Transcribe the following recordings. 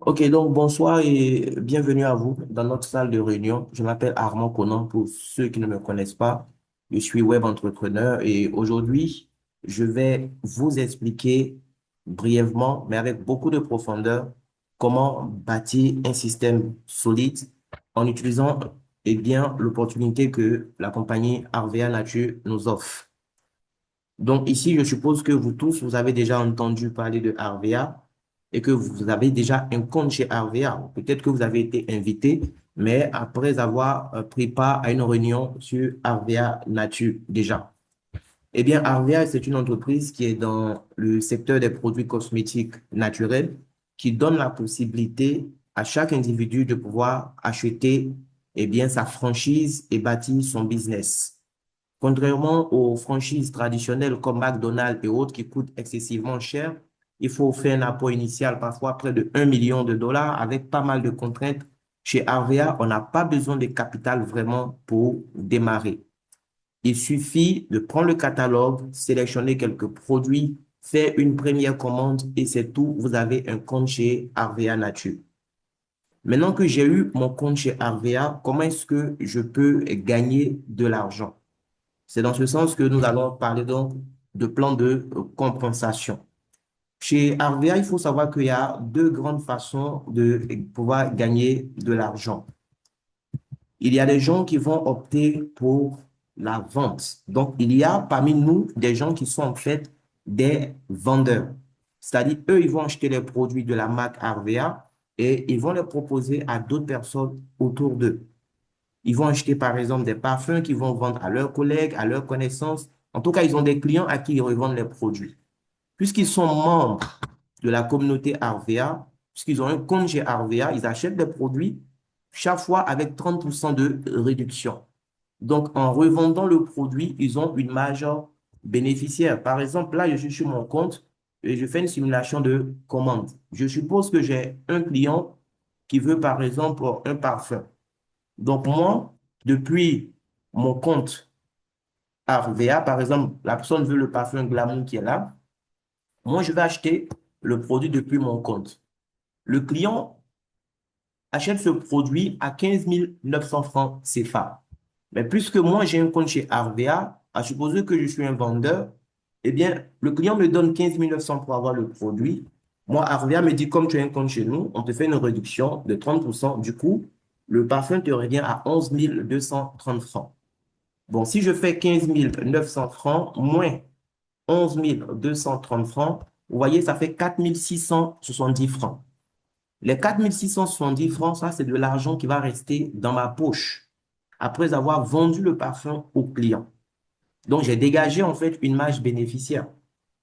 Ok, donc bonsoir et bienvenue à vous dans notre salle de réunion. Je m'appelle Armand Conan pour ceux qui ne me connaissent pas. Je suis web entrepreneur et aujourd'hui, je vais vous expliquer brièvement, mais avec beaucoup de profondeur, comment bâtir un système solide en utilisant bien l'opportunité que la compagnie Arvea Nature nous offre. Donc ici, je suppose que vous tous, vous avez déjà entendu parler de Arvea et que vous avez déjà un compte chez Arvea. Peut-être que vous avez été invité, mais après avoir pris part à une réunion sur Arvea Nature déjà. Eh bien, Arvea, c'est une entreprise qui est dans le secteur des produits cosmétiques naturels, qui donne la possibilité à chaque individu de pouvoir acheter, bien, sa franchise et bâtir son business. Contrairement aux franchises traditionnelles comme McDonald's et autres qui coûtent excessivement cher, il faut faire un apport initial, parfois près de 1 million de dollars, avec pas mal de contraintes. Chez Arvea, on n'a pas besoin de capital vraiment pour démarrer. Il suffit de prendre le catalogue, sélectionner quelques produits, faire une première commande et c'est tout. Vous avez un compte chez Arvea Nature. Maintenant que j'ai eu mon compte chez Arvea, comment est-ce que je peux gagner de l'argent? C'est dans ce sens que nous allons parler donc de plan de compensation. Chez Arvea, il faut savoir qu'il y a deux grandes façons de pouvoir gagner de l'argent. Il y a des gens qui vont opter pour la vente. Donc, il y a parmi nous des gens qui sont en fait des vendeurs. C'est-à-dire, eux, ils vont acheter les produits de la marque Arvea et ils vont les proposer à d'autres personnes autour d'eux. Ils vont acheter, par exemple, des parfums qu'ils vont vendre à leurs collègues, à leurs connaissances. En tout cas, ils ont des clients à qui ils revendent les produits. Puisqu'ils sont membres de la communauté Arvea, puisqu'ils ont un compte chez Arvea, ils achètent des produits chaque fois avec 30% de réduction. Donc, en revendant le produit, ils ont une marge bénéficiaire. Par exemple, là, je suis sur mon compte et je fais une simulation de commande. Je suppose que j'ai un client qui veut, par exemple, un parfum. Donc, moi, depuis mon compte Arvea, par exemple, la personne veut le parfum Glamour qui est là. Moi, je vais acheter le produit depuis mon compte. Le client achète ce produit à 15 900 francs CFA. Mais puisque moi, j'ai un compte chez Arvea, à supposer que je suis un vendeur, eh bien, le client me donne 15 900 pour avoir le produit. Moi, Arvea me dit, comme tu as un compte chez nous, on te fait une réduction de 30%. Du coup, le parfum te revient à 11 230 francs. Bon, si je fais 15 900 francs moins 11 230 francs, vous voyez, ça fait 4 670 francs. Les 4 670 francs, ça, c'est de l'argent qui va rester dans ma poche après avoir vendu le parfum au client. Donc, j'ai dégagé en fait une marge bénéficiaire.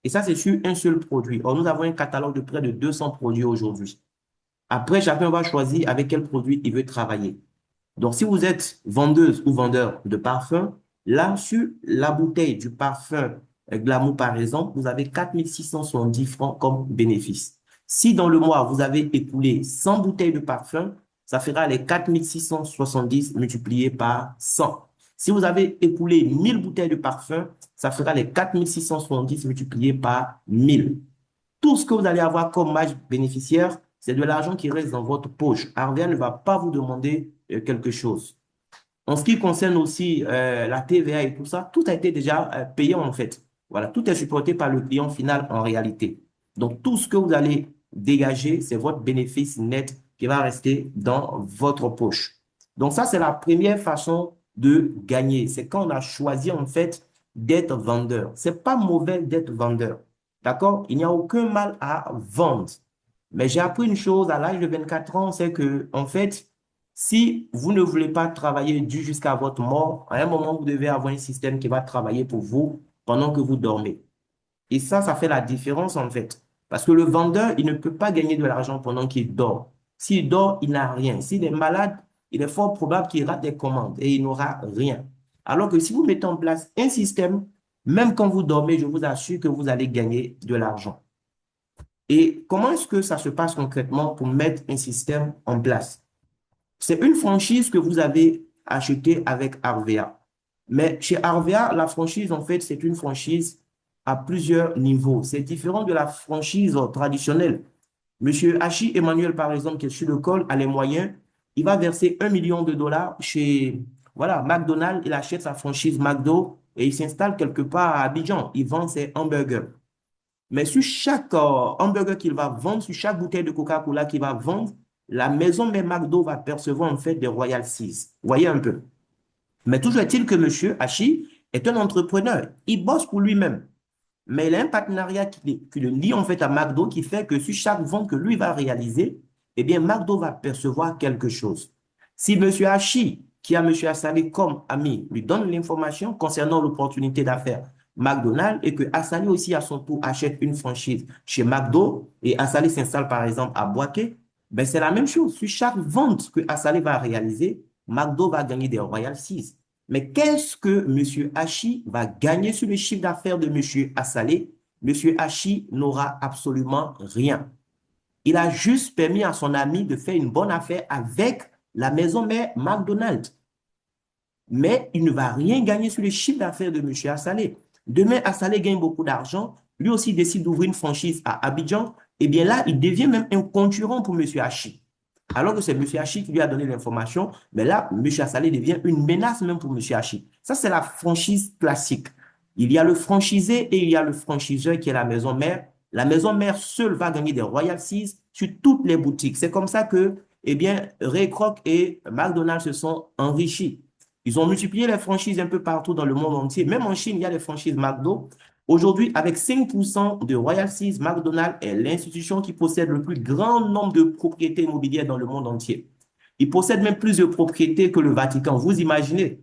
Et ça, c'est sur un seul produit. Or, nous avons un catalogue de près de 200 produits aujourd'hui. Après, chacun va choisir avec quel produit il veut travailler. Donc, si vous êtes vendeuse ou vendeur de parfum, là, sur la bouteille du parfum Glamour, par exemple, vous avez 4 670 francs comme bénéfice. Si dans le mois, vous avez écoulé 100 bouteilles de parfum, ça fera les 4 670 multipliés par 100. Si vous avez écoulé 1000 bouteilles de parfum, ça fera les 4 670 multipliés par 1000. Tout ce que vous allez avoir comme marge bénéficiaire, c'est de l'argent qui reste dans votre poche. Arvia ne va pas vous demander quelque chose. En ce qui concerne aussi la TVA et tout ça, tout a été déjà payé en fait. Voilà, tout est supporté par le client final en réalité. Donc, tout ce que vous allez dégager, c'est votre bénéfice net qui va rester dans votre poche. Donc, ça, c'est la première façon de gagner. C'est quand on a choisi en fait d'être vendeur. C'est pas mauvais d'être vendeur. D'accord? Il n'y a aucun mal à vendre. Mais j'ai appris une chose à l'âge de 24 ans, c'est que, en fait, si vous ne voulez pas travailler jusqu'à votre mort, à un moment, vous devez avoir un système qui va travailler pour vous pendant que vous dormez. Et ça fait la différence, en fait. Parce que le vendeur, il ne peut pas gagner de l'argent pendant qu'il dort. S'il dort, il n'a rien. S'il est malade, il est fort probable qu'il rate des commandes et il n'aura rien. Alors que si vous mettez en place un système, même quand vous dormez, je vous assure que vous allez gagner de l'argent. Et comment est-ce que ça se passe concrètement pour mettre un système en place? C'est une franchise que vous avez achetée avec Arvea. Mais chez Arvea, la franchise, en fait, c'est une franchise à plusieurs niveaux. C'est différent de la franchise traditionnelle. Monsieur Hachi Emmanuel, par exemple, qui est sur le col, a les moyens, il va verser 1 million de dollars chez, voilà, McDonald's, il achète sa franchise McDo et il s'installe quelque part à Abidjan. Il vend ses hamburgers. Mais sur chaque hamburger qu'il va vendre, sur chaque bouteille de Coca-Cola qu'il va vendre, la maison mère McDo va percevoir en fait des royalties. Vous voyez un peu. Mais toujours est-il que monsieur Hachi est un entrepreneur. Il bosse pour lui-même. Mais il a un partenariat qui le lie en fait à McDo qui fait que sur chaque vente que lui va réaliser, eh bien, McDo va percevoir quelque chose. Si M. Hachi, qui a M. Assali comme ami, lui donne l'information concernant l'opportunité d'affaires McDonald's et que Assali aussi à son tour achète une franchise chez McDo et Assali s'installe par exemple à Boaké, ben c'est la même chose. Sur chaque vente que Assali va réaliser, McDo va gagner des royalties. Mais qu'est-ce que M. Hachi va gagner sur le chiffre d'affaires de M. Assalé? M. Hachi n'aura absolument rien. Il a juste permis à son ami de faire une bonne affaire avec la maison mère McDonald's. Mais il ne va rien gagner sur le chiffre d'affaires de M. Assalé. Demain, Assalé gagne beaucoup d'argent. Lui aussi décide d'ouvrir une franchise à Abidjan. Eh bien là, il devient même un concurrent pour M. Hachi. Alors que c'est M. Hachi qui lui a donné l'information, mais là, M. Assalé devient une menace même pour M. Hachi. Ça, c'est la franchise classique. Il y a le franchisé et il y a le franchiseur qui est la maison mère. La maison mère seule va gagner des royalties sur toutes les boutiques. C'est comme ça que, eh bien, Ray Kroc et McDonald's se sont enrichis. Ils ont multiplié les franchises un peu partout dans le monde entier. Même en Chine, il y a des franchises McDo. Aujourd'hui, avec 5% de royalties, McDonald's est l'institution qui possède le plus grand nombre de propriétés immobilières dans le monde entier. Il possède même plus de propriétés que le Vatican. Vous imaginez?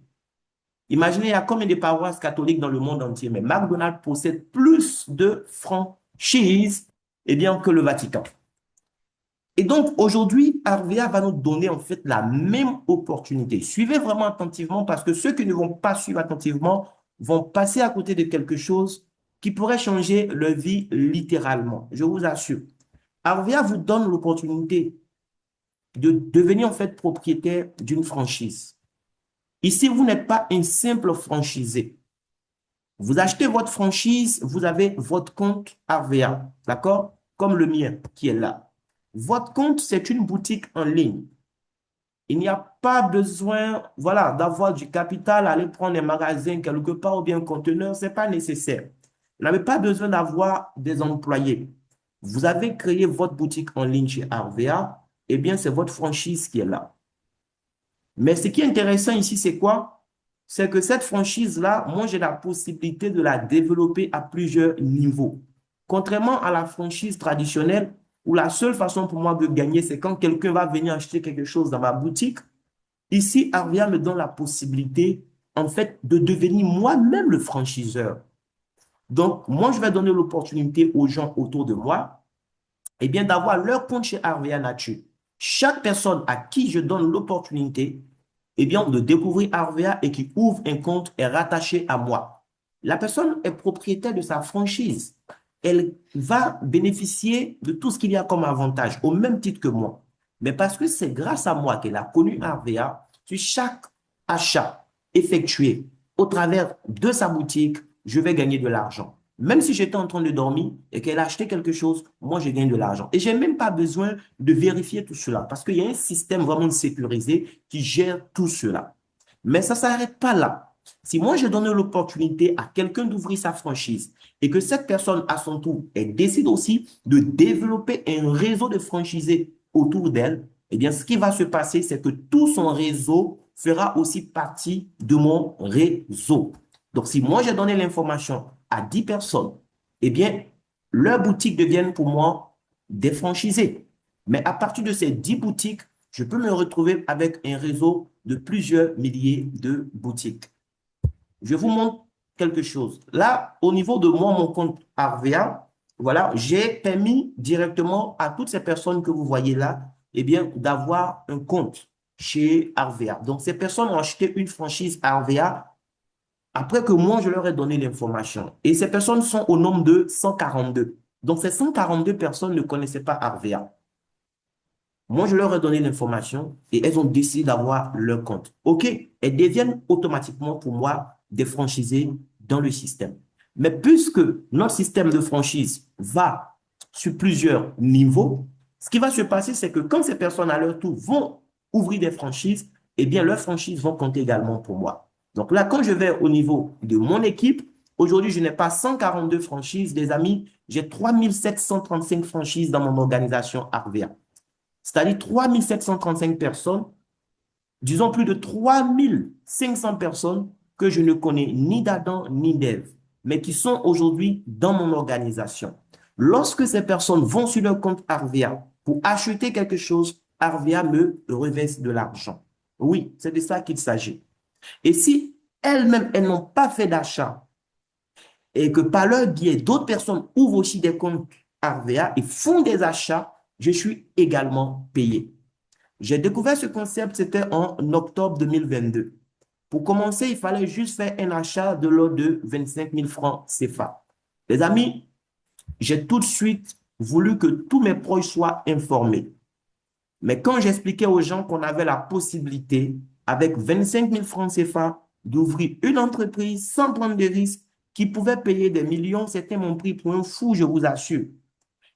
Imaginez, il y a combien de paroisses catholiques dans le monde entier, mais McDonald's possède plus de franchises eh bien, que le Vatican. Et donc, aujourd'hui, Arvea va nous donner en fait la même opportunité. Suivez vraiment attentivement parce que ceux qui ne vont pas suivre attentivement vont passer à côté de quelque chose qui pourrait changer leur vie littéralement. Je vous assure. Arvea vous donne l'opportunité de devenir en fait propriétaire d'une franchise. Ici, vous n'êtes pas un simple franchisé. Vous achetez votre franchise, vous avez votre compte Arvea, d'accord? Comme le mien qui est là. Votre compte, c'est une boutique en ligne. Il n'y a pas besoin, voilà, d'avoir du capital, aller prendre un magasin quelque part ou bien un conteneur, ce n'est pas nécessaire. Vous n'avez pas besoin d'avoir des employés. Vous avez créé votre boutique en ligne chez Arvea, eh bien, c'est votre franchise qui est là. Mais ce qui est intéressant ici, c'est quoi? C'est que cette franchise-là, moi, j'ai la possibilité de la développer à plusieurs niveaux. Contrairement à la franchise traditionnelle, où la seule façon pour moi de gagner, c'est quand quelqu'un va venir acheter quelque chose dans ma boutique. Ici, Arvia me donne la possibilité, en fait, de devenir moi-même le franchiseur. Donc, moi, je vais donner l'opportunité aux gens autour de moi, eh bien, d'avoir leur compte chez Arvia Nature. Chaque personne à qui je donne l'opportunité, eh bien, de découvrir Arvia et qui ouvre un compte est rattachée à moi. La personne est propriétaire de sa franchise. Elle va bénéficier de tout ce qu'il y a comme avantage, au même titre que moi. Mais parce que c'est grâce à moi qu'elle a connu Arvia, sur chaque achat effectué au travers de sa boutique, je vais gagner de l'argent. Même si j'étais en train de dormir et qu'elle a acheté quelque chose, moi, je gagne de l'argent. Et je n'ai même pas besoin de vérifier tout cela parce qu'il y a un système vraiment sécurisé qui gère tout cela. Mais ça ne s'arrête pas là. Si moi, je donne l'opportunité à quelqu'un d'ouvrir sa franchise et que cette personne, à son tour, elle décide aussi de développer un réseau de franchisés autour d'elle, eh bien, ce qui va se passer, c'est que tout son réseau fera aussi partie de mon réseau. Donc, si moi, j'ai donné l'information à 10 personnes, eh bien, leurs boutiques deviennent pour moi des franchisés. Mais à partir de ces 10 boutiques, je peux me retrouver avec un réseau de plusieurs milliers de boutiques. Je vous montre quelque chose. Là, au niveau de moi, mon compte Arvea, voilà, j'ai permis directement à toutes ces personnes que vous voyez là, eh bien, d'avoir un compte chez Arvea. Donc, ces personnes ont acheté une franchise Arvea après que moi, je leur ai donné l'information. Et ces personnes sont au nombre de 142. Donc, ces 142 personnes ne connaissaient pas Arvea. Moi, je leur ai donné l'information et elles ont décidé d'avoir leur compte. OK, elles deviennent automatiquement pour moi des franchisés dans le système. Mais puisque notre système de franchise va sur plusieurs niveaux, Ce qui va se passer, c'est que quand ces personnes à leur tour vont ouvrir des franchises, eh bien, leurs franchises vont compter également pour moi. Donc là, quand je vais au niveau de mon équipe, aujourd'hui, je n'ai pas 142 franchises, les amis, j'ai 3735 franchises dans mon organisation Arvea. C'est-à-dire 3735 personnes, disons plus de 3500 personnes que je ne connais ni d'Adam ni d'Ève, mais qui sont aujourd'hui dans mon organisation. Lorsque ces personnes vont sur leur compte Arvea pour acheter quelque chose, Arvea me reverse de l'argent. Oui, c'est de ça qu'il s'agit. Et si elles-mêmes, elles n'ont pas fait d'achat et que par leur biais, d'autres personnes ouvrent aussi des comptes Arvea et font des achats, je suis également payé. J'ai découvert ce concept, c'était en octobre 2022. Pour commencer, il fallait juste faire un achat de l'ordre de 25 000 francs CFA. Les amis, j'ai tout de suite voulu que tous mes proches soient informés. Mais quand j'expliquais aux gens qu'on avait la possibilité, avec 25 000 francs CFA, d'ouvrir une entreprise sans prendre de risques, qui pouvait payer des millions, c'était mon prix pour un fou, je vous assure.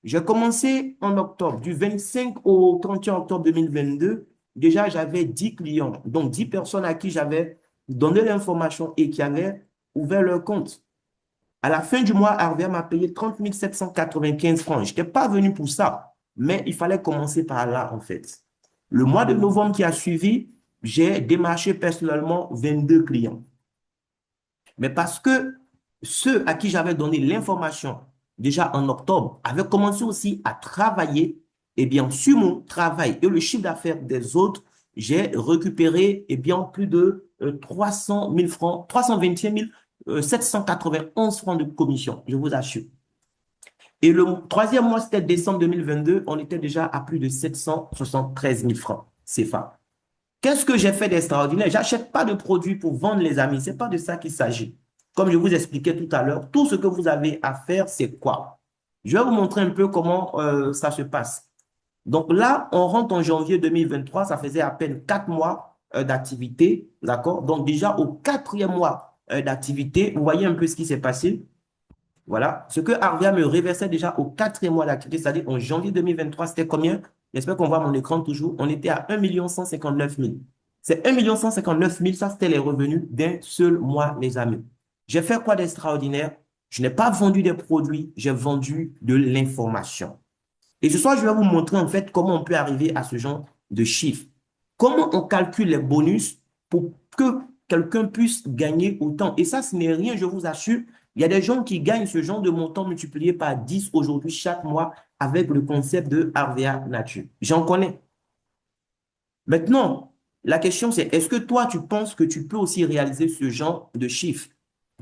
J'ai commencé en octobre, du 25 au 31 octobre 2022. Déjà, j'avais 10 clients, donc 10 personnes à qui j'avais donné l'information et qui avaient ouvert leur compte. À la fin du mois, Arvia m'a payé 30 795 francs. Je n'étais pas venu pour ça, mais il fallait commencer par là, en fait. Le mois de novembre qui a suivi, j'ai démarché personnellement 22 clients. Mais parce que ceux à qui j'avais donné l'information déjà en octobre avaient commencé aussi à travailler, eh bien, sur mon travail et le chiffre d'affaires des autres, j'ai récupéré, eh bien, plus de 300 000 francs, 321 791 francs de commission, je vous assure. Et le troisième mois, c'était décembre 2022, on était déjà à plus de 773 000 francs CFA. Qu'est-ce que j'ai fait d'extraordinaire? J'achète pas de produits pour vendre, les amis. C'est pas de ça qu'il s'agit. Comme je vous expliquais tout à l'heure, tout ce que vous avez à faire, c'est quoi? Je vais vous montrer un peu comment ça se passe. Donc là, on rentre en janvier 2023. Ça faisait à peine 4 mois d'activité. D'accord? Donc déjà, au quatrième mois d'activité, vous voyez un peu ce qui s'est passé. Voilà. Ce que Arvia me reversait déjà au quatrième mois d'activité, c'est-à-dire en janvier 2023, c'était combien? J'espère qu'on voit mon écran toujours. On était à 1 159 000. C'est 1 159 000, ça c'était les revenus d'un seul mois, mes amis. J'ai fait quoi d'extraordinaire? Je n'ai pas vendu des produits, j'ai vendu de l'information. Et ce soir, je vais vous montrer en fait comment on peut arriver à ce genre de chiffres. Comment on calcule les bonus pour que quelqu'un puisse gagner autant. Et ça, ce n'est rien, je vous assure. Il y a des gens qui gagnent ce genre de montant multiplié par 10 aujourd'hui chaque mois avec le concept de RVA Nature. J'en connais. Maintenant, la question c'est, est-ce que toi, tu penses que tu peux aussi réaliser ce genre de chiffres?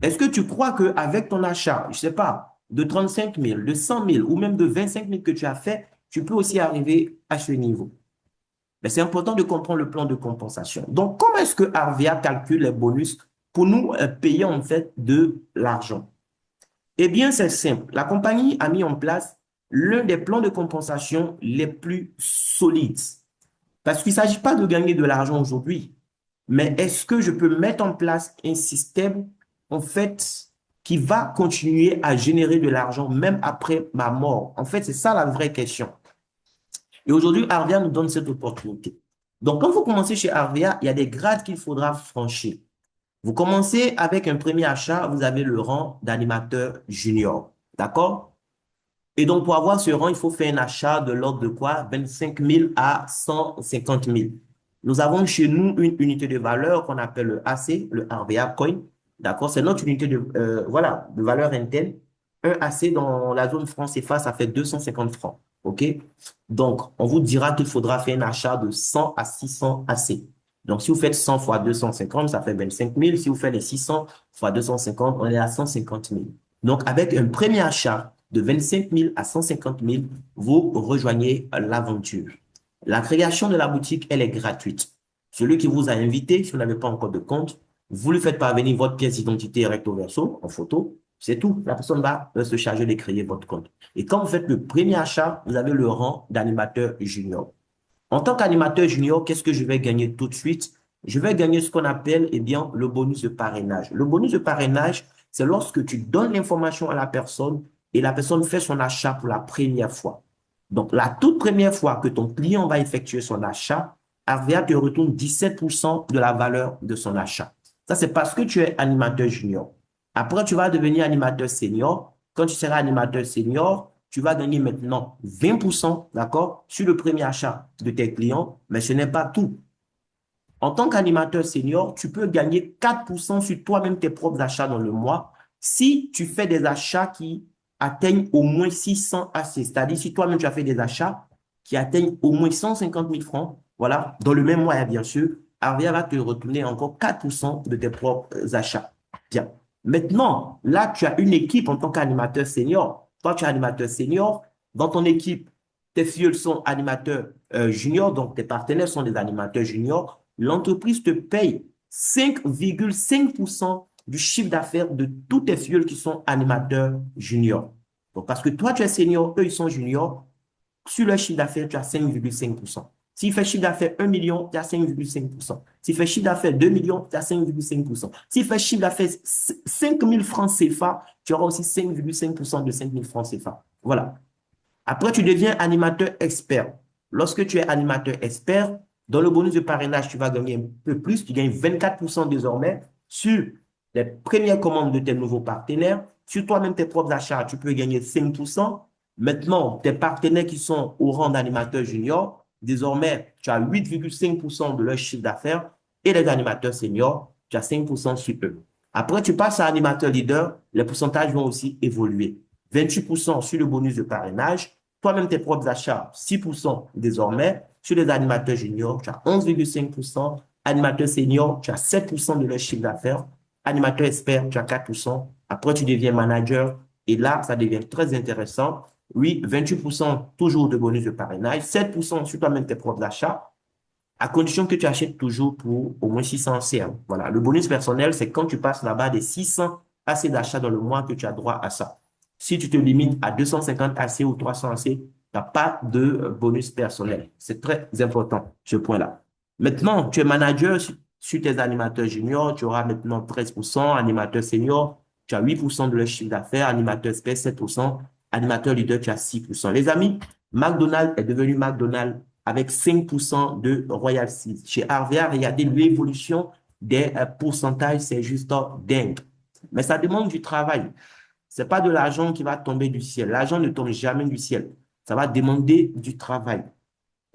Est-ce que tu crois qu'avec ton achat, je ne sais pas, de 35 000, de 100 000 ou même de 25 000 que tu as fait, tu peux aussi arriver à ce niveau? Mais c'est important de comprendre le plan de compensation. Donc, comment est-ce que Arvia calcule les bonus pour nous payer en fait de l'argent? Eh bien, c'est simple. La compagnie a mis en place l'un des plans de compensation les plus solides. Parce qu'il ne s'agit pas de gagner de l'argent aujourd'hui, mais est-ce que je peux mettre en place un système, en fait, qui va continuer à générer de l'argent même après ma mort? En fait, c'est ça la vraie question. Et aujourd'hui, Arvia nous donne cette opportunité. Donc, quand vous commencez chez Arvia, il y a des grades qu'il faudra franchir. Vous commencez avec un premier achat, vous avez le rang d'animateur junior. D'accord? Et donc, pour avoir ce rang, il faut faire un achat de l'ordre de quoi? 25 000 à 150 000. Nous avons chez nous une unité de valeur qu'on appelle le AC, le RVA Coin. D'accord? C'est notre unité de, voilà, de valeur interne. Un AC dans la zone franc CFA, ça fait 250 francs. OK? Donc, on vous dira qu'il faudra faire un achat de 100 à 600 AC. Donc, si vous faites 100 fois 250, ça fait 25 000. Si vous faites les 600 fois 250, on est à 150 000. Donc, avec un premier achat de 25 000 à 150 000, vous rejoignez l'aventure. La création de la boutique, elle est gratuite. Celui qui vous a invité, si vous n'avez pas encore de compte, vous lui faites parvenir votre pièce d'identité recto verso en photo. C'est tout. La personne va se charger de créer votre compte. Et quand vous faites le premier achat, vous avez le rang d'animateur junior. En tant qu'animateur junior, qu'est-ce que je vais gagner tout de suite? Je vais gagner ce qu'on appelle, eh bien, le bonus de parrainage. Le bonus de parrainage, c'est lorsque tu donnes l'information à la personne et la personne fait son achat pour la première fois. Donc, la toute première fois que ton client va effectuer son achat, Arvea te retourne 17% de la valeur de son achat. Ça, c'est parce que tu es animateur junior. Après, tu vas devenir animateur senior. Quand tu seras animateur senior, tu vas gagner maintenant 20%, d'accord, sur le premier achat de tes clients, mais ce n'est pas tout. En tant qu'animateur senior, tu peux gagner 4% sur toi-même tes propres achats dans le mois si tu fais des achats qui atteignent au moins 600 AC. C'est-à-dire si toi-même tu as fait des achats qui atteignent au moins 150 000 francs, voilà, dans le même mois, bien sûr, Arvia va te retourner encore 4% de tes propres achats. Bien. Maintenant, là, tu as une équipe en tant qu'animateur senior. Toi, tu es animateur senior. Dans ton équipe, tes filles sont animateurs juniors, donc tes partenaires sont des animateurs juniors. L'entreprise te paye 5,5% du chiffre d'affaires de tous tes filles qui sont animateurs juniors. Donc, parce que toi, tu es senior, eux, ils sont juniors. Sur leur chiffre d'affaires, tu as 5,5%. S'il fait chiffre d'affaires 1 million, tu as 5,5%. S'il fait chiffre d'affaires 2 millions, tu as 5,5%. S'il fait chiffre d'affaires 5 000 francs CFA, tu auras aussi 5,5% de 5 000 francs CFA. Voilà. Après, tu deviens animateur expert. Lorsque tu es animateur expert, dans le bonus de parrainage, tu vas gagner un peu plus. Tu gagnes 24% désormais sur les premières commandes de tes nouveaux partenaires. Sur toi-même, tes propres achats, tu peux gagner 5%. Maintenant, tes partenaires qui sont au rang d'animateur junior, désormais, tu as 8,5% de leur chiffre d'affaires. Et les animateurs seniors, tu as 5% sur eux. Après, tu passes à animateur leader, les pourcentages vont aussi évoluer. 28% sur le bonus de parrainage, toi-même tes propres achats, 6% désormais. Sur les animateurs juniors, tu as 11,5%. Animateurs seniors, tu as 7% de leur chiffre d'affaires. Animateur expert, tu as 4%. Après, tu deviens manager. Et là, ça devient très intéressant. Oui, 28% toujours de bonus de parrainage, 7% sur toi-même tes propres achats, à condition que tu achètes toujours pour au moins 600 CM. Voilà. Le bonus personnel, c'est quand tu passes là-bas des 600 AC d'achat dans le mois que tu as droit à ça. Si tu te limites à 250 AC ou 300 AC, tu n'as pas de bonus personnel. C'est très important, ce point-là. Maintenant, tu es manager sur tes animateurs juniors, tu auras maintenant 13%, animateur senior, tu as 8% de leur chiffre d'affaires, animateur expert 7%, animateur leader, tu as 6%. Les amis, McDonald's est devenu McDonald's avec 5% de royalties. Chez Arvia, regardez l'évolution des pourcentages, c'est juste dingue. Mais ça demande du travail. C'est pas de l'argent qui va tomber du ciel. L'argent ne tombe jamais du ciel. Ça va demander du travail.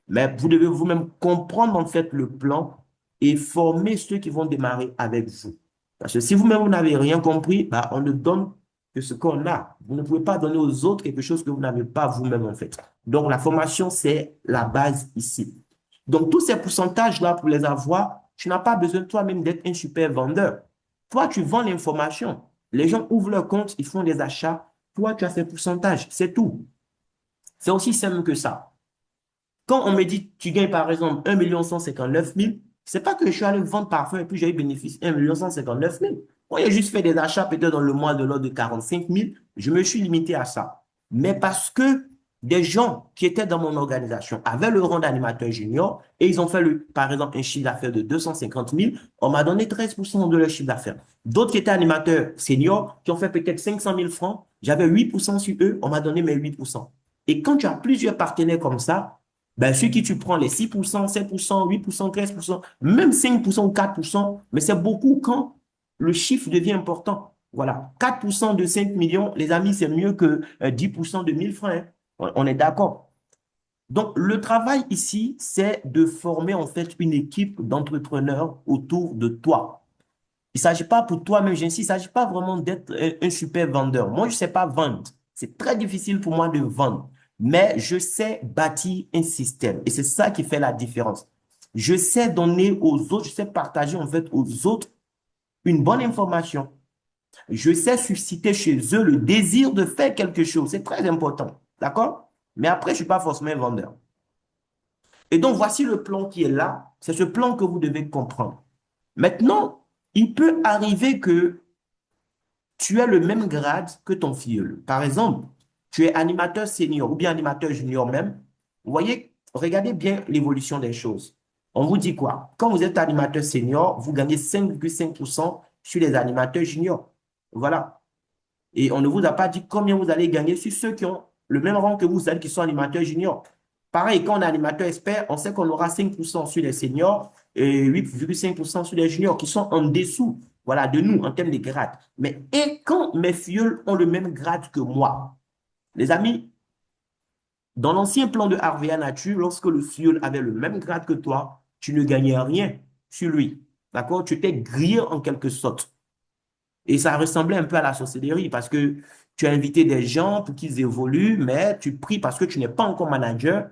Mais vous devez vous-même comprendre en fait le plan et former ceux qui vont démarrer avec vous. Parce que si vous-même vous n'avez rien compris, bah, on ne donne que ce qu'on a. Vous ne pouvez pas donner aux autres quelque chose que vous n'avez pas vous-même en fait. Donc la formation, c'est la base ici. Donc tous ces pourcentages-là, pour les avoir, tu n'as pas besoin toi-même d'être un super vendeur. Toi, tu vends l'information. Les gens ouvrent leur compte, ils font des achats. Toi, tu as ces pourcentages. C'est tout. C'est aussi simple que ça. Quand on me dit, tu gagnes par exemple 1 159 000, c'est pas que je suis allé vendre parfum et puis j'ai eu bénéfice 1 159 000. Moi, j'ai juste fait des achats peut-être dans le mois de l'ordre de 45 000. Je me suis limité à ça. Mais parce que des gens qui étaient dans mon organisation avaient le rang d'animateur junior et ils ont fait, par exemple, un chiffre d'affaires de 250 000, on m'a donné 13% de leur chiffre d'affaires. D'autres qui étaient animateurs seniors, qui ont fait peut-être 500 000 francs, j'avais 8% sur eux, on m'a donné mes 8%. Et quand tu as plusieurs partenaires comme ça, ben, ceux qui tu prends les 6%, 7%, 8%, 13%, même 5% ou 4%, mais c'est beaucoup quand le chiffre devient important. Voilà. 4% de 5 millions, les amis, c'est mieux que 10% de 1000 francs, hein. On est d'accord. Donc, le travail ici, c'est de former en fait une équipe d'entrepreneurs autour de toi. Il ne s'agit pas pour toi-même, j'insiste, il ne s'agit pas vraiment d'être un super vendeur. Moi, je ne sais pas vendre. C'est très difficile pour moi de vendre. Mais je sais bâtir un système. Et c'est ça qui fait la différence. Je sais donner aux autres, je sais partager en fait aux autres une bonne information. Je sais susciter chez eux le désir de faire quelque chose. C'est très important. D'accord? Mais après, je ne suis pas forcément un vendeur. Et donc, voici le plan qui est là. C'est ce plan que vous devez comprendre. Maintenant, il peut arriver que tu as le même grade que ton filleul. Par exemple, tu es animateur senior ou bien animateur junior même. Vous voyez, regardez bien l'évolution des choses. On vous dit quoi? Quand vous êtes animateur senior, vous gagnez 5,5% sur les animateurs juniors. Voilà. Et on ne vous a pas dit combien vous allez gagner sur ceux qui ont le même rang que vous, celles qui sont animateurs juniors. Pareil, quand on est animateur expert, on sait qu'on aura 5% sur les seniors et 8,5% sur les juniors qui sont en dessous, voilà, de nous en termes de grade. Mais et quand mes filleuls ont le même grade que moi, les amis, dans l'ancien plan de RVA Nature, lorsque le filleul avait le même grade que toi, tu ne gagnais rien sur lui. D'accord? Tu étais grillé en quelque sorte. Et ça ressemblait un peu à la sorcellerie parce que tu as invité des gens pour qu'ils évoluent, mais tu pries parce que tu n'es pas encore manager.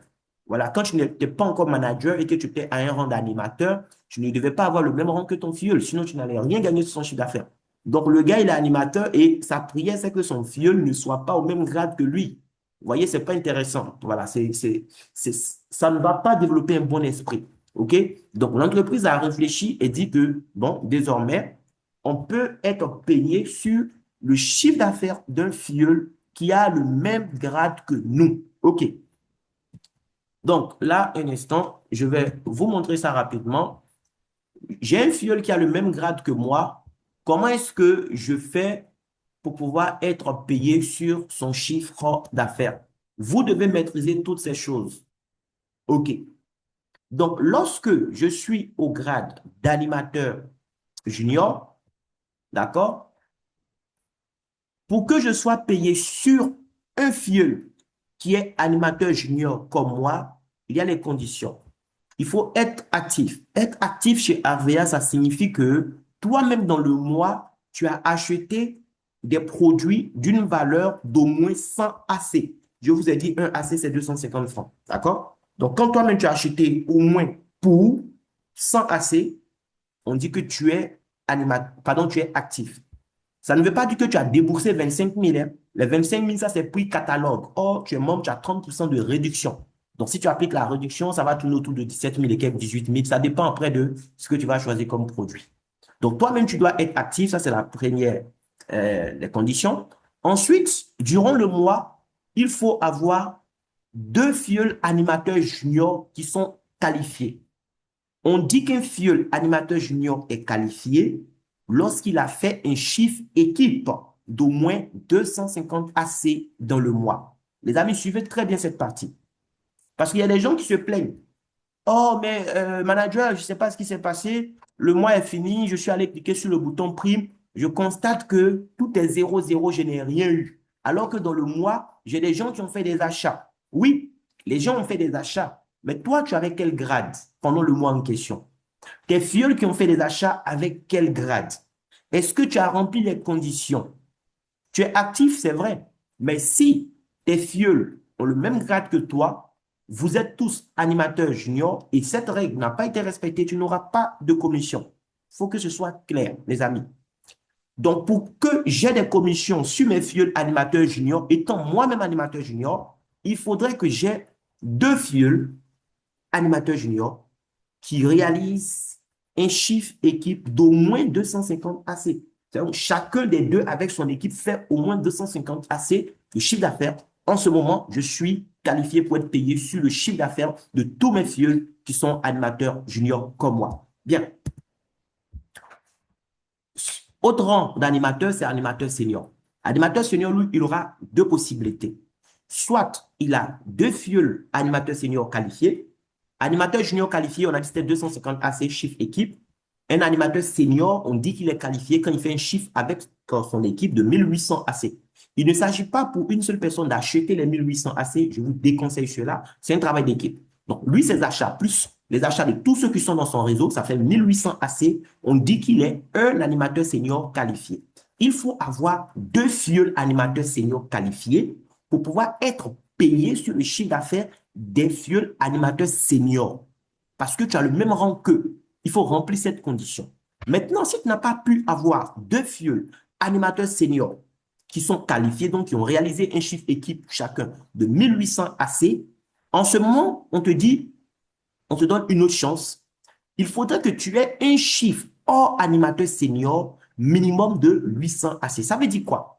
Voilà, quand tu n'étais pas encore manager et que tu étais à un rang d'animateur, tu ne devais pas avoir le même rang que ton filleul, sinon tu n'allais rien gagner sur son chiffre d'affaires. Donc le gars, il est animateur et sa prière, c'est que son filleul ne soit pas au même grade que lui. Vous voyez, c'est pas intéressant. Voilà, ça ne va pas développer un bon esprit. OK? Donc l'entreprise a réfléchi et dit que, bon, désormais, on peut être payé sur le chiffre d'affaires d'un filleul qui a le même grade que nous. OK. Donc là, un instant, je vais vous montrer ça rapidement. J'ai un filleul qui a le même grade que moi. Comment est-ce que je fais pour pouvoir être payé sur son chiffre d'affaires? Vous devez maîtriser toutes ces choses. OK. Donc, lorsque je suis au grade d'animateur junior, d'accord, pour que je sois payé sur un filleul qui est animateur junior comme moi, il y a les conditions. Il faut être actif. Être actif chez RVA, ça signifie que toi-même dans le mois, tu as acheté des produits d'une valeur d'au moins 100 AC. Je vous ai dit, un AC, c'est 250 francs. D'accord? Donc, quand toi-même tu as acheté au moins pour 100 AC, on dit que tu es tu es actif. Ça ne veut pas dire que tu as déboursé 25 000. Hein. Les 25 000, ça, c'est prix catalogue. Or, tu es membre, tu as 30% de réduction. Donc, si tu appliques la réduction, ça va tourner autour de 17 000 et quelques 18 000. Ça dépend après de ce que tu vas choisir comme produit. Donc, toi-même, tu dois être actif. Ça, c'est la première, les conditions. Ensuite, durant le mois, il faut avoir deux filleuls animateurs juniors qui sont qualifiés. On dit qu'un filleul animateur junior est qualifié lorsqu'il a fait un chiffre équipe d'au moins 250 AC dans le mois. Les amis, suivez très bien cette partie. Parce qu'il y a des gens qui se plaignent. Oh, mais manager, je ne sais pas ce qui s'est passé. Le mois est fini, je suis allé cliquer sur le bouton prime. Je constate que tout est 0, 0, je n'ai rien eu. Alors que dans le mois, j'ai des gens qui ont fait des achats. Oui, les gens ont fait des achats. Mais toi, tu avais quel grade pendant le mois en question? Tes filleuls qui ont fait des achats avec quel grade? Est-ce que tu as rempli les conditions? Tu es actif, c'est vrai. Mais si tes filleuls ont le même grade que toi, vous êtes tous animateurs juniors et cette règle n'a pas été respectée, tu n'auras pas de commission. Il faut que ce soit clair, les amis. Donc, pour que j'ai des commissions sur mes filleuls animateurs juniors, étant moi-même animateur junior, il faudrait que j'ai deux filleuls animateurs juniors qui réalisent un chiffre équipe d'au moins 250 AC. Donc, chacun des deux avec son équipe fait au moins 250 AC de chiffre d'affaires. En ce moment, je suis qualifié pour être payé sur le chiffre d'affaires de tous mes filleuls qui sont animateurs juniors comme moi. Bien. Autre rang d'animateur, c'est animateur senior. Animateur senior, lui, il aura deux possibilités. Soit il a deux filleuls animateurs seniors qualifiés. Animateur junior qualifié, on a dit c'était 250 AC chiffre équipe. Un animateur senior, on dit qu'il est qualifié quand il fait un chiffre avec son équipe de 1800 AC. Il ne s'agit pas pour une seule personne d'acheter les 1800 AC, je vous déconseille cela, c'est un travail d'équipe. Donc, lui, ses achats, plus les achats de tous ceux qui sont dans son réseau, ça fait 1800 AC, on dit qu'il est un animateur senior qualifié. Il faut avoir deux filleuls animateurs seniors qualifiés pour pouvoir être payé sur le chiffre d'affaires des filleuls animateurs seniors. Parce que tu as le même rang qu'eux. Il faut remplir cette condition. Maintenant, si tu n'as pas pu avoir deux filleuls animateurs seniors qui sont qualifiés, donc qui ont réalisé un chiffre équipe chacun de 1800 AC, en ce moment, on te dit, on te donne une autre chance. Il faudrait que tu aies un chiffre hors animateur senior minimum de 800 AC. Ça veut dire quoi?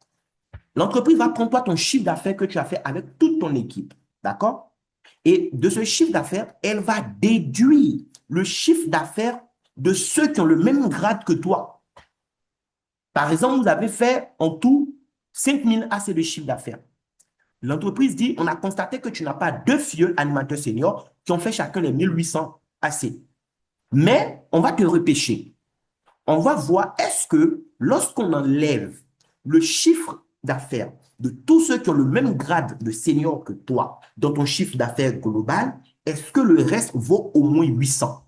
L'entreprise va prendre toi ton chiffre d'affaires que tu as fait avec toute ton équipe. D'accord? Et de ce chiffre d'affaires, elle va déduire le chiffre d'affaires de ceux qui ont le même grade que toi. Par exemple, vous avez fait en tout 5 000 AC de chiffre d'affaires. L'entreprise dit, on a constaté que tu n'as pas deux filleuls animateurs seniors qui ont fait chacun les 1800 AC. Mais on va te repêcher. On va voir est-ce que lorsqu'on enlève le chiffre d'affaires de tous ceux qui ont le même grade de senior que toi dans ton chiffre d'affaires global, est-ce que le reste vaut au moins 800?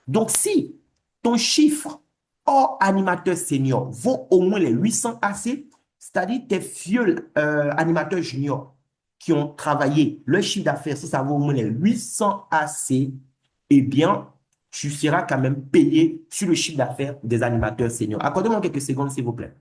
Donc, si ton chiffre hors animateur senior vaut au moins les 800 AC, c'est-à-dire tes vieux animateurs juniors qui ont travaillé leur chiffre d'affaires, si ça vaut au moins les 800 AC, eh bien, tu seras quand même payé sur le chiffre d'affaires des animateurs seniors. Accordez-moi quelques secondes, s'il vous plaît.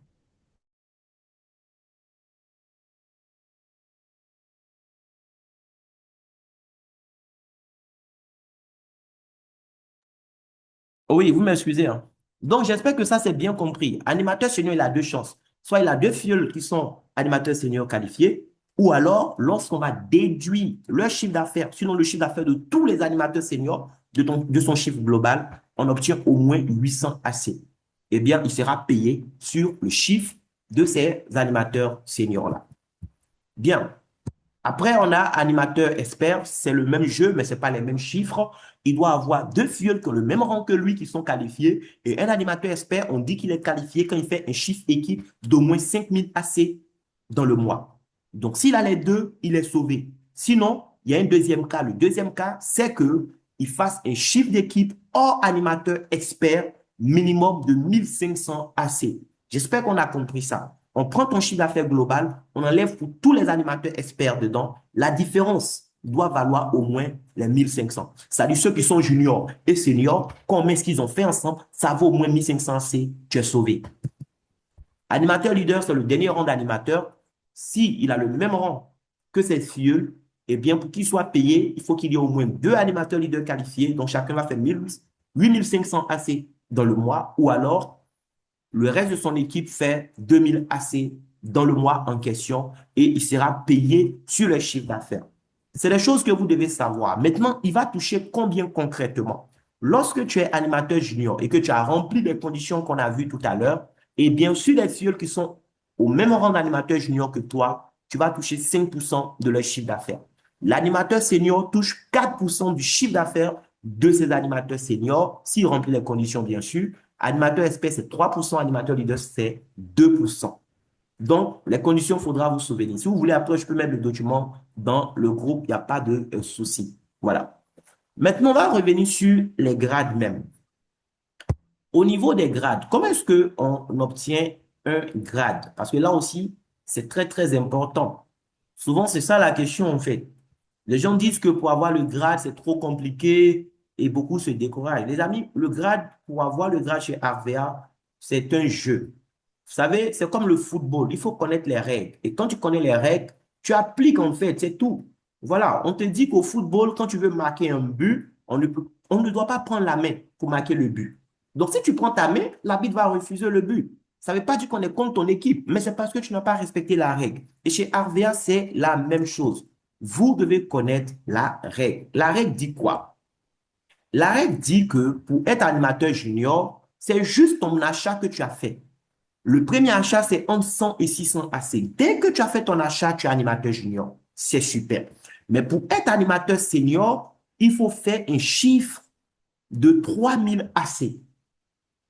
Oui, vous m'excusez, hein. Donc, j'espère que ça, c'est bien compris. Animateur senior, il a deux chances. Soit il a deux filles qui sont animateurs seniors qualifiés, ou alors, lorsqu'on va déduire leur chiffre d'affaires, sinon le chiffre d'affaires de tous les animateurs seniors de son chiffre global, on obtient au moins 800 AC. Eh bien, il sera payé sur le chiffre de ces animateurs seniors-là. Bien. Après, on a animateur expert, c'est le même jeu, mais ce n'est pas les mêmes chiffres. Il doit avoir deux filleuls qui ont le même rang que lui, qui sont qualifiés. Et un animateur expert, on dit qu'il est qualifié quand il fait un chiffre équipe d'au moins 5000 AC dans le mois. Donc, s'il a les deux, il est sauvé. Sinon, il y a un deuxième cas. Le deuxième cas, c'est qu'il fasse un chiffre d'équipe hors animateur expert minimum de 1500 AC. J'espère qu'on a compris ça. On prend ton chiffre d'affaires global, on enlève pour tous les animateurs experts dedans. La différence doit valoir au moins les 1500. C'est-à-dire ceux qui sont juniors et seniors, combien est-ce qu'ils ont fait ensemble, ça vaut au moins 1500 C, tu es sauvé. Animateur leader, c'est le dernier rang d'animateur. S'il a le même rang que ses filles, eh bien, pour qu'il soit payé, il faut qu'il y ait au moins deux animateurs leaders qualifiés, donc chacun va faire 8500 AC dans le mois, ou alors le reste de son équipe fait 2000 AC dans le mois en question et il sera payé sur le chiffre d'affaires. C'est des choses que vous devez savoir. Maintenant, il va toucher combien concrètement? Lorsque tu es animateur junior et que tu as rempli les conditions qu'on a vues tout à l'heure, et bien sûr, les filles qui sont au même rang d'animateur junior que toi, tu vas toucher 5% de leur chiffre d'affaires. L'animateur senior touche 4% du chiffre d'affaires de ces animateurs seniors, s'il remplit les conditions, bien sûr. Animateur expert, c'est 3%, animateur leader, c'est 2%. Donc, les conditions, il faudra vous souvenir. Si vous voulez, après, je peux mettre le document dans le groupe, il n'y a pas de souci. Voilà. Maintenant, on va revenir sur les grades même. Au niveau des grades, comment est-ce qu'on obtient un grade? Parce que là aussi, c'est très, très important. Souvent, c'est ça la question, en fait. Les gens disent que pour avoir le grade, c'est trop compliqué et beaucoup se découragent. Les amis, le grade, pour avoir le grade chez RVA, c'est un jeu. Vous savez, c'est comme le football. Il faut connaître les règles. Et quand tu connais les règles, tu appliques en fait, c'est tout. Voilà, on te dit qu'au football, quand tu veux marquer un but, on ne doit pas prendre la main pour marquer le but. Donc, si tu prends ta main, l'arbitre va refuser le but. Ça ne veut pas dire qu'on est contre ton équipe, mais c'est parce que tu n'as pas respecté la règle. Et chez RVA, c'est la même chose. Vous devez connaître la règle. La règle dit quoi? La règle dit que pour être animateur junior, c'est juste ton achat que tu as fait. Le premier achat, c'est entre 100 et 600 AC. Dès que tu as fait ton achat, tu es animateur junior. C'est super. Mais pour être animateur senior, il faut faire un chiffre de 3000 AC.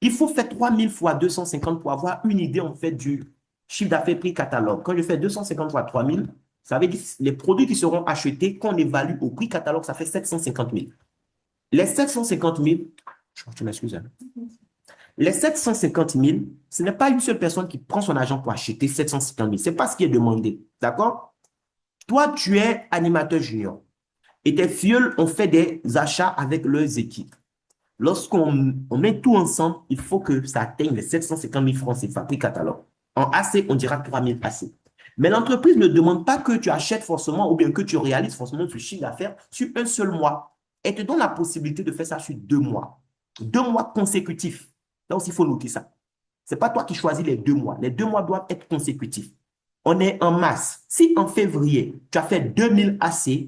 Il faut faire 3000 fois 250 pour avoir une idée en fait du chiffre d'affaires prix catalogue. Quand je fais 250 fois 3000, ça veut dire les produits qui seront achetés, qu'on évalue au prix catalogue, ça fait 750 000. Les 750 000, je m'excuse, hein. Les 750 000, ce n'est pas une seule personne qui prend son argent pour acheter 750 000. Ce n'est pas ce qui est demandé. D'accord? Toi, tu es animateur junior et tes filles ont fait des achats avec leurs équipes. Lorsqu'on met tout ensemble, il faut que ça atteigne les 750 000 francs CFA prix catalogue. En AC, on dira 3 000 AC. Mais l'entreprise ne demande pas que tu achètes forcément ou bien que tu réalises forcément ce chiffre d'affaires sur un seul mois. Elle te donne la possibilité de faire ça sur 2 mois. 2 mois consécutifs. Là aussi, il faut noter ça. Ce n'est pas toi qui choisis les 2 mois. Les 2 mois doivent être consécutifs. On est en mars. Si en février, tu as fait 2000 AC,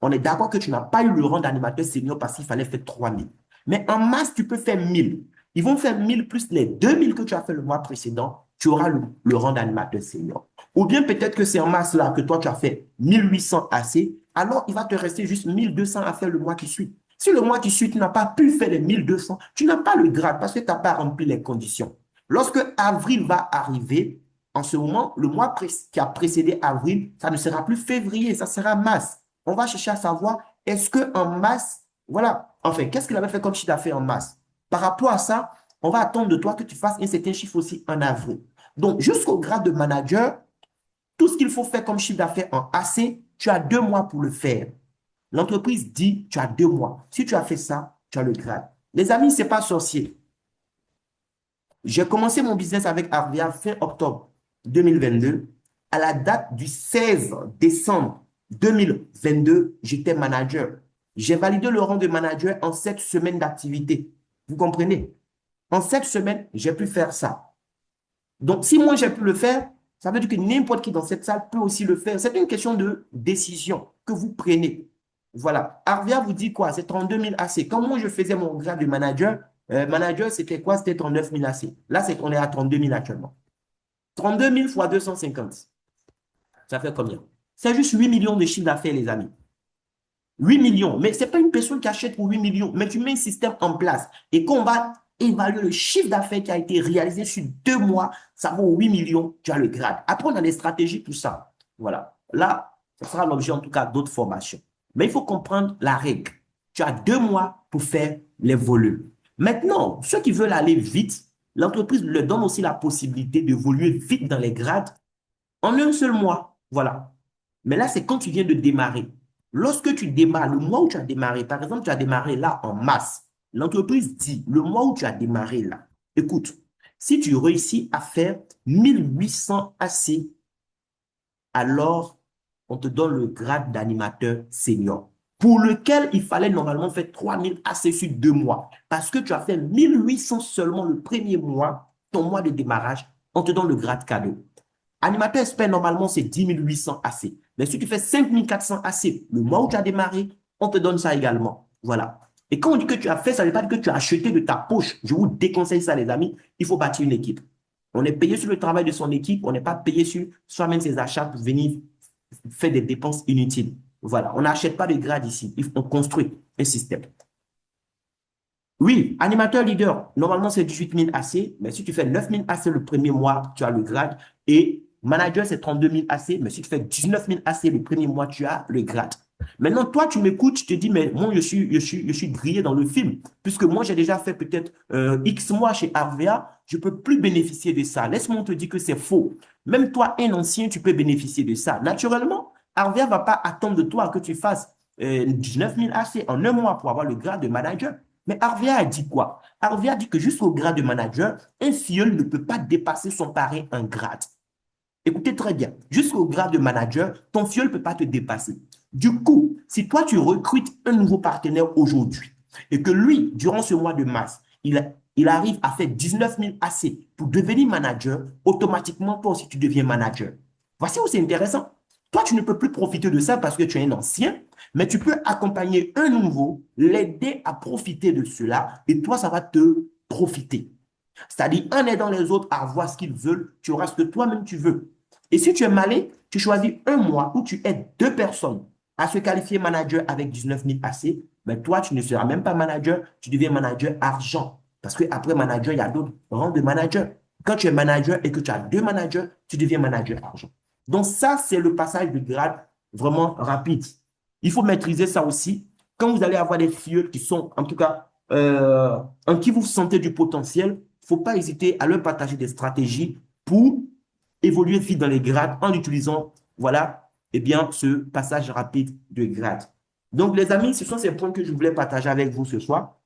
on est d'accord que tu n'as pas eu le rang d'animateur senior parce qu'il fallait faire 3000. Mais en mars, tu peux faire 1000. Ils vont faire 1000 plus les 2000 que tu as fait le mois précédent. Tu auras le rang d'animateur senior. Ou bien peut-être que c'est en masse là que toi tu as fait 1800 AC, alors il va te rester juste 1200 à faire le mois qui suit. Si le mois qui suit, tu n'as pas pu faire les 1200, tu n'as pas le grade parce que tu n'as pas rempli les conditions. Lorsque avril va arriver, en ce moment, le mois qui a précédé avril, ça ne sera plus février, ça sera mars. On va chercher à savoir, est-ce qu'en mars, voilà, enfin, qu'est-ce qu'il avait fait comme chiffre d'affaires en mars? Par rapport à ça, on va attendre de toi que tu fasses un certain chiffre aussi en avril. Donc, jusqu'au grade de manager, tout ce qu'il faut faire comme chiffre d'affaires en AC, tu as 2 mois pour le faire. L'entreprise dit, tu as 2 mois. Si tu as fait ça, tu as le grade. Les amis, ce n'est pas sorcier. J'ai commencé mon business avec Arvia fin octobre 2022. À la date du 16 décembre 2022, j'étais manager. J'ai validé le rang de manager en 7 semaines d'activité. Vous comprenez? En 7 semaines, j'ai pu faire ça. Donc, si moi j'ai pu le faire, ça veut dire que n'importe qui dans cette salle peut aussi le faire. C'est une question de décision que vous prenez. Voilà. Arvia vous dit quoi? C'est 32 000 AC. Quand moi je faisais mon grade de manager, c'était quoi? C'était 39 000 AC. Là, c'est qu'on est à 32 000 actuellement. 32 000 fois 250. Ça fait combien? C'est juste 8 millions de chiffre d'affaires, les amis. 8 millions. Mais ce n'est pas une personne qui achète pour 8 millions. Mais tu mets un système en place. Et qu'on va évaluer le chiffre d'affaires qui a été réalisé sur 2 mois, ça vaut 8 millions, tu as le grade. Après, on a des stratégies pour ça. Voilà. Là, ce sera l'objet en tout cas d'autres formations. Mais il faut comprendre la règle. Tu as 2 mois pour faire les volumes. Maintenant, ceux qui veulent aller vite, l'entreprise leur donne aussi la possibilité d'évoluer vite dans les grades en un seul mois. Voilà. Mais là, c'est quand tu viens de démarrer. Lorsque tu démarres, le mois où tu as démarré, par exemple, tu as démarré là en mars, l'entreprise dit, le mois où tu as démarré là, écoute, si tu réussis à faire 1800 AC, alors on te donne le grade d'animateur senior, pour lequel il fallait normalement faire 3000 AC sur 2 mois. Parce que tu as fait 1800 seulement le premier mois, ton mois de démarrage, on te donne le grade cadeau. Animateur expert, normalement, c'est 10 800 AC. Mais si tu fais 5 400 AC le mois où tu as démarré, on te donne ça également. Voilà. Et quand on dit que tu as fait, ça ne veut pas dire que tu as acheté de ta poche. Je vous déconseille ça, les amis. Il faut bâtir une équipe. On est payé sur le travail de son équipe. On n'est pas payé sur soi-même ses achats pour venir faire des dépenses inutiles. Voilà. On n'achète pas de grade ici. On construit un système. Oui, animateur leader, normalement c'est 18 000 AC, mais si tu fais 9 000 AC le premier mois, tu as le grade. Et manager, c'est 32 000 AC, mais si tu fais 19 000 AC le premier mois, tu as le grade. Maintenant, toi, tu m'écoutes, je te dis, mais moi, je suis grillé dans le film, puisque moi, j'ai déjà fait peut-être X mois chez RVA, je ne peux plus bénéficier de ça. Laisse-moi te dire que c'est faux. Même toi, un ancien, tu peux bénéficier de ça. Naturellement, RVA ne va pas attendre de toi que tu fasses 19 000 AC en un mois pour avoir le grade de manager. Mais Arvia a dit quoi? Arvia a dit que jusqu'au grade de manager, un filleul ne peut pas dépasser son parrain en grade. Écoutez très bien, jusqu'au grade de manager, ton filleul ne peut pas te dépasser. Du coup, si toi tu recrutes un nouveau partenaire aujourd'hui et que lui, durant ce mois de mars, il arrive à faire 19 000 AC pour devenir manager, automatiquement, toi aussi, tu deviens manager. Voici où c'est intéressant. Toi, tu ne peux plus profiter de ça parce que tu es un ancien, mais tu peux accompagner un nouveau, l'aider à profiter de cela et toi, ça va te profiter. C'est-à-dire, en aidant les autres à voir ce qu'ils veulent, tu auras ce que toi-même tu veux. Et si tu es malin, tu choisis un mois où tu aides 2 personnes à se qualifier manager avec 19 000 AC, mais toi, tu ne seras même pas manager, tu deviens manager argent. Parce qu'après manager, il y a d'autres rangs de manager. Quand tu es manager et que tu as 2 managers, tu deviens manager argent. Donc ça, c'est le passage de grade vraiment rapide. Il faut maîtriser ça aussi. Quand vous allez avoir des filles qui sont, en tout cas, en qui vous sentez du potentiel, il ne faut pas hésiter à leur partager des stratégies pour évoluer vite dans les grades en utilisant, voilà, eh bien, ce passage rapide de grade. Donc, les amis, ce sont ces points que je voulais partager avec vous ce soir.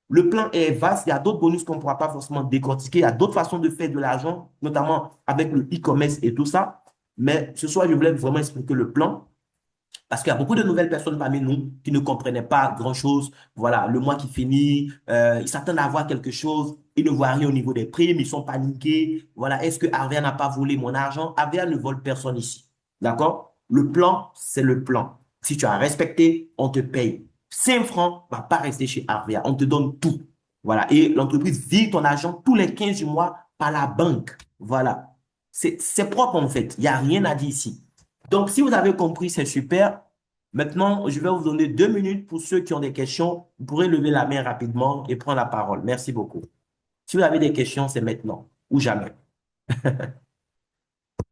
Le plan est vaste, il y a d'autres bonus qu'on ne pourra pas forcément décortiquer, il y a d'autres façons de faire de l'argent, notamment avec le e-commerce et tout ça. Mais ce soir, je voulais vraiment expliquer le plan. Parce qu'il y a beaucoup de nouvelles personnes parmi nous qui ne comprenaient pas grand-chose. Voilà, le mois qui finit, ils s'attendent à avoir quelque chose, ils ne voient rien au niveau des primes, ils sont paniqués. Voilà, est-ce que Arvia n'a pas volé mon argent? Arvia ne vole personne ici. D'accord? Le plan, c'est le plan. Si tu as respecté, on te paye. 5 francs ne va pas rester chez Arvia. On te donne tout. Voilà. Et l'entreprise vire ton argent tous les 15 du mois par la banque. Voilà. C'est propre en fait. Il n'y a rien à dire ici. Donc, si vous avez compris, c'est super. Maintenant, je vais vous donner 2 minutes pour ceux qui ont des questions. Vous pourrez lever la main rapidement et prendre la parole. Merci beaucoup. Si vous avez des questions, c'est maintenant ou jamais.